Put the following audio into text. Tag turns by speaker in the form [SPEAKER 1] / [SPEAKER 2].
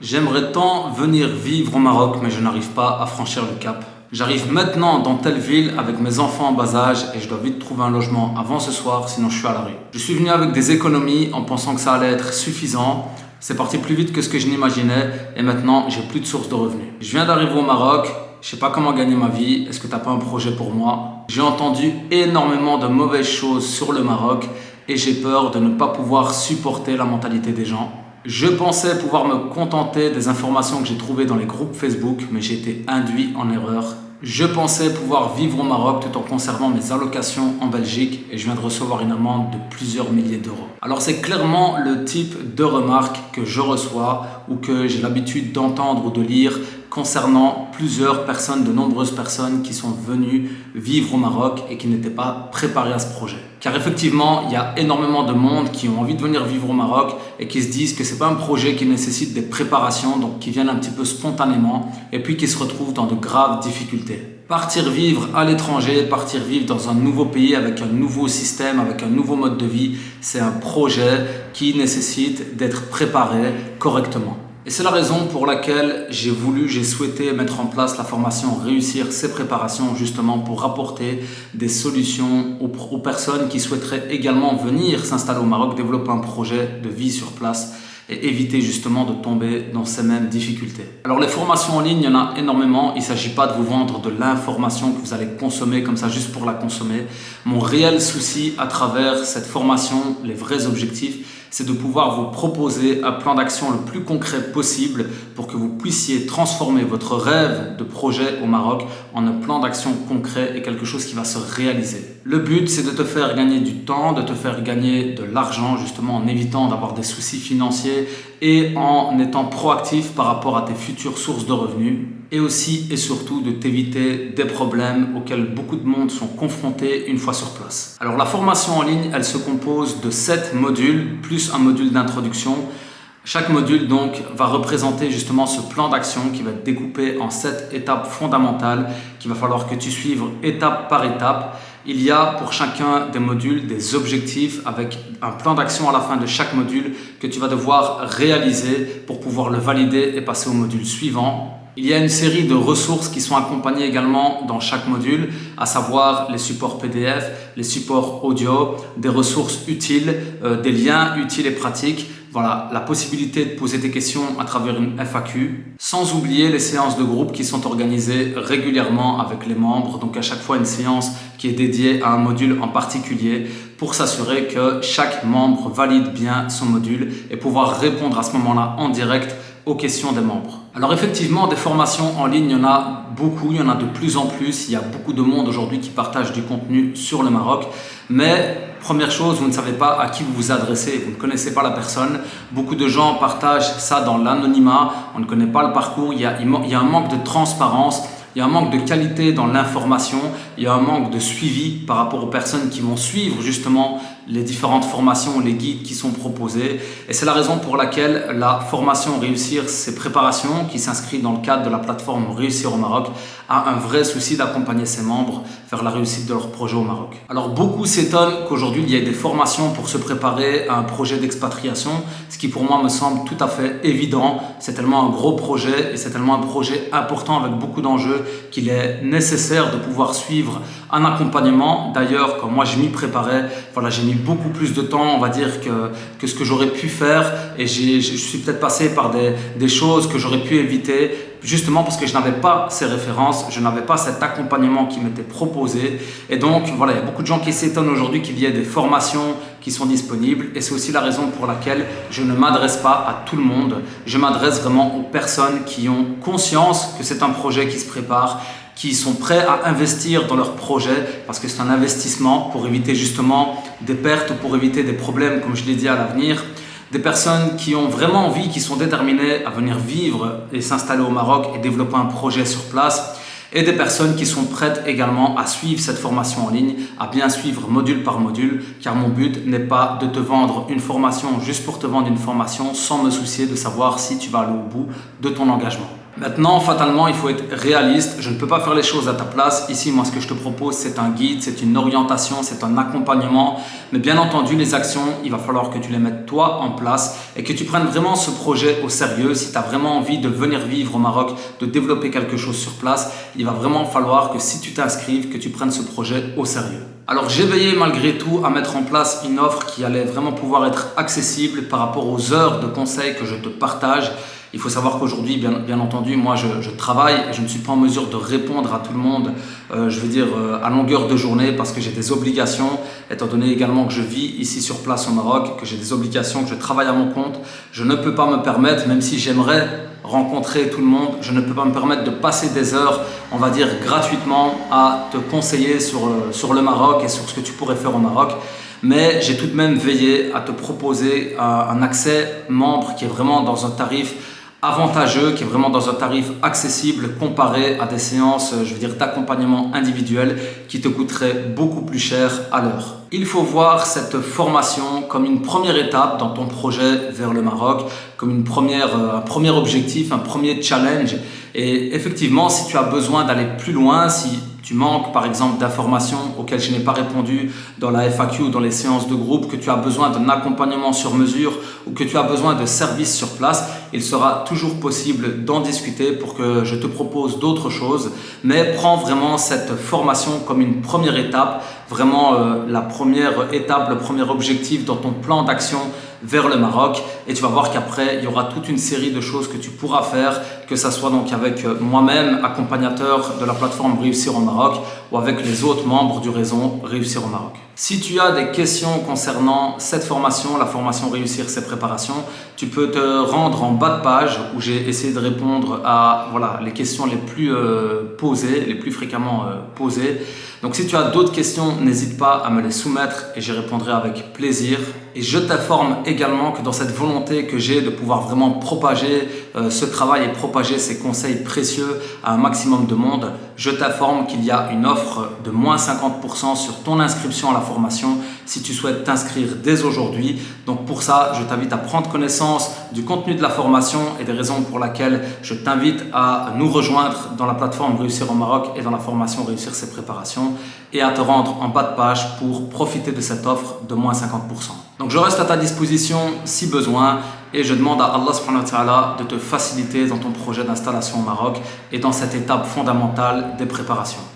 [SPEAKER 1] J'aimerais tant venir vivre au Maroc, mais je n'arrive pas à franchir le cap. J'arrive maintenant dans telle ville avec mes enfants en bas âge et je dois vite trouver un logement avant ce soir, sinon je suis à la rue. Je suis venu avec des économies en pensant que ça allait être suffisant. C'est parti plus vite que ce que je n'imaginais et maintenant j'ai plus de source de revenus. Je viens d'arriver au Maroc, je sais pas comment gagner ma vie, est-ce que t'as pas un projet pour moi? J'ai entendu énormément de mauvaises choses sur le Maroc et j'ai peur de ne pas pouvoir supporter la mentalité des gens. Je pensais pouvoir me contenter des informations que j'ai trouvées dans les groupes Facebook, mais j'ai été induit en erreur. Je pensais pouvoir vivre au Maroc tout en conservant mes allocations en Belgique et je viens de recevoir une amende de plusieurs milliers d'euros. Alors c'est clairement le type de remarques que je reçois ou que j'ai l'habitude d'entendre ou de lire concernant plusieurs personnes, de nombreuses personnes qui sont venues vivre au Maroc et qui n'étaient pas préparées à ce projet. Car effectivement, il y a énormément de monde qui ont envie de venir vivre au Maroc et qui se disent que c'est pas un projet qui nécessite des préparations, donc qui viennent un petit peu spontanément et puis qui se retrouvent dans de graves difficultés. Partir vivre à l'étranger, partir vivre dans un nouveau pays avec un nouveau système, avec un nouveau mode de vie, c'est un projet qui nécessite d'être préparé correctement. Et c'est la raison pour laquelle j'ai souhaité mettre en place la formation Réussir ses préparations justement pour apporter des solutions aux personnes qui souhaiteraient également venir s'installer au Maroc, développer un projet de vie sur place et éviter justement de tomber dans ces mêmes difficultés. Alors les formations en ligne, il y en a énormément. Il ne s'agit pas de vous vendre de l'information que vous allez consommer comme ça juste pour la consommer. Mon réel souci à travers cette formation, les vrais objectifs, c'est de pouvoir vous proposer un plan d'action le plus concret possible pour que vous puissiez transformer votre rêve de projet au Maroc en un plan d'action concret et quelque chose qui va se réaliser. Le but, c'est de te faire gagner du temps, de te faire gagner de l'argent, justement en évitant d'avoir des soucis financiers et en étant proactif par rapport à tes futures sources de revenus. Et aussi et surtout de t'éviter des problèmes auxquels beaucoup de monde sont confrontés une fois sur place. Alors la formation en ligne, elle se compose de 7 modules plus un module d'introduction. Chaque module donc va représenter justement ce plan d'action qui va être découpé en 7 étapes fondamentales qu'il va falloir que tu suives étape par étape. Il y a pour chacun des modules des objectifs avec un plan d'action à la fin de chaque module que tu vas devoir réaliser pour pouvoir le valider et passer au module suivant. Il y a une série de ressources qui sont accompagnées également dans chaque module, à savoir les supports PDF, les supports audio, des ressources utiles, des liens utiles et pratiques. Voilà, la possibilité de poser tes questions à travers une FAQ, sans oublier les séances de groupe qui sont organisées régulièrement avec les membres. Donc à chaque fois une séance qui est dédiée à un module en particulier pour s'assurer que chaque membre valide bien son module et pouvoir répondre à ce moment-là en direct aux questions des membres. Alors effectivement, des formations en ligne, il y en a beaucoup, il y en a de plus en plus. Il y a beaucoup de monde aujourd'hui qui partage du contenu sur le Maroc. Mais première chose, vous ne savez pas à qui vous vous adressez, vous ne connaissez pas la personne. Beaucoup de gens partagent ça dans l'anonymat, on ne connaît pas le parcours, il y a un manque de transparence. Il y a un manque de qualité dans l'information, il y a un manque de suivi par rapport aux personnes qui vont suivre justement les différentes formations, les guides qui sont proposés. Et c'est la raison pour laquelle la formation Réussir ses préparations, qui s'inscrit dans le cadre de la plateforme Réussir au Maroc, a un vrai souci d'accompagner ses membres vers la réussite de leur projet au Maroc. Alors beaucoup s'étonnent qu'aujourd'hui il y ait des formations pour se préparer à un projet d'expatriation, ce qui pour moi me semble tout à fait évident. C'est tellement un gros projet et c'est tellement un projet important avec beaucoup d'enjeux qu'il est nécessaire de pouvoir suivre un accompagnement. D'ailleurs, quand moi je m'y préparais, voilà, j'ai mis beaucoup plus de temps, on va dire, que ce que j'aurais pu faire et je suis peut-être passé par des choses que j'aurais pu éviter justement parce que je n'avais pas ces références, je n'avais pas cet accompagnement qui m'était proposé. Et donc voilà, il y a beaucoup de gens qui s'étonnent aujourd'hui qu'il y ait des formations qui sont disponibles et c'est aussi la raison pour laquelle je ne m'adresse pas à tout le monde. Je m'adresse vraiment aux personnes qui ont conscience que c'est un projet qui se prépare, qui sont prêts à investir dans leur projet parce que c'est un investissement pour éviter justement des pertes ou pour éviter des problèmes comme je l'ai dit à l'avenir. Des personnes qui ont vraiment envie, qui sont déterminées à venir vivre et s'installer au Maroc et développer un projet sur place. Et des personnes qui sont prêtes également à suivre cette formation en ligne, à bien suivre module par module, car mon but n'est pas de te vendre une formation juste pour te vendre une formation sans me soucier de savoir si tu vas aller au bout de ton engagement. Maintenant, fatalement, il faut être réaliste. Je ne peux pas faire les choses à ta place. Ici, moi, ce que je te propose, c'est un guide, c'est une orientation, c'est un accompagnement. Mais bien entendu, les actions, il va falloir que tu les mettes toi en place et que tu prennes vraiment ce projet au sérieux. Si tu as vraiment envie de venir vivre au Maroc, de développer quelque chose sur place, il va vraiment falloir que si tu t'inscrives, que tu prennes ce projet au sérieux. Alors, j'ai veillé malgré tout à mettre en place une offre qui allait vraiment pouvoir être accessible par rapport aux heures de conseils que je te partage. Il faut savoir qu'aujourd'hui, bien entendu, moi je travaille et je ne suis pas en mesure de répondre à tout le monde, à longueur de journée parce que j'ai des obligations, étant donné également que je vis ici sur place au Maroc, que j'ai des obligations, que je travaille à mon compte. Je ne peux pas me permettre, même si j'aimerais rencontrer tout le monde, je ne peux pas me permettre de passer des heures, on va dire gratuitement, à te conseiller sur le Maroc et sur ce que tu pourrais faire au Maroc. Mais j'ai tout de même veillé à te proposer un accès membre qui est vraiment dans un tarif avantageux, qui est vraiment dans un tarif accessible comparé à des séances, d'accompagnement individuel qui te coûteraient beaucoup plus cher à l'heure. Il faut voir cette formation comme une première étape dans ton projet vers le Maroc, comme un premier objectif, un premier challenge. Et effectivement, si tu as besoin d'aller plus loin, si tu manques par exemple d'informations auxquelles je n'ai pas répondu dans la FAQ ou dans les séances de groupe, que tu as besoin d'un accompagnement sur mesure ou que tu as besoin de services sur place, il sera toujours possible d'en discuter pour que je te propose d'autres choses. Mais prends vraiment cette formation comme une première étape, vraiment la première étape, le premier objectif dans ton plan d'action vers le Maroc, et tu vas voir qu'après il y aura toute une série de choses que tu pourras faire, que ça soit donc avec moi-même, accompagnateur de la plateforme Réussir au Maroc, ou avec les autres membres du réseau Réussir au Maroc. Si tu as des questions concernant cette formation, la formation Réussir ses préparations, tu peux te rendre en bas de page où j'ai essayé de répondre à les questions les plus posées, les plus fréquemment posées. Donc si tu as d'autres questions, n'hésite pas à me les soumettre et j'y répondrai avec plaisir. Et je t'informe également que dans cette volonté que j'ai de pouvoir vraiment propager ce travail et propager ces conseils précieux à un maximum de monde, je t'informe qu'il y a une offre de moins 50% sur ton inscription à la formation si tu souhaites t'inscrire dès aujourd'hui. Donc pour ça, je t'invite à prendre connaissance du contenu de la formation et des raisons pour lesquelles je t'invite à nous rejoindre dans la plateforme Réussir au Maroc et dans la formation Réussir ses préparations et à te rendre en bas de page pour profiter de cette offre de moins 50%. Donc je reste à ta disposition si besoin et je demande à Allah subhanahu wa ta'ala de te faciliter dans ton projet d'installation au Maroc et dans cette étape fondamentale des préparations.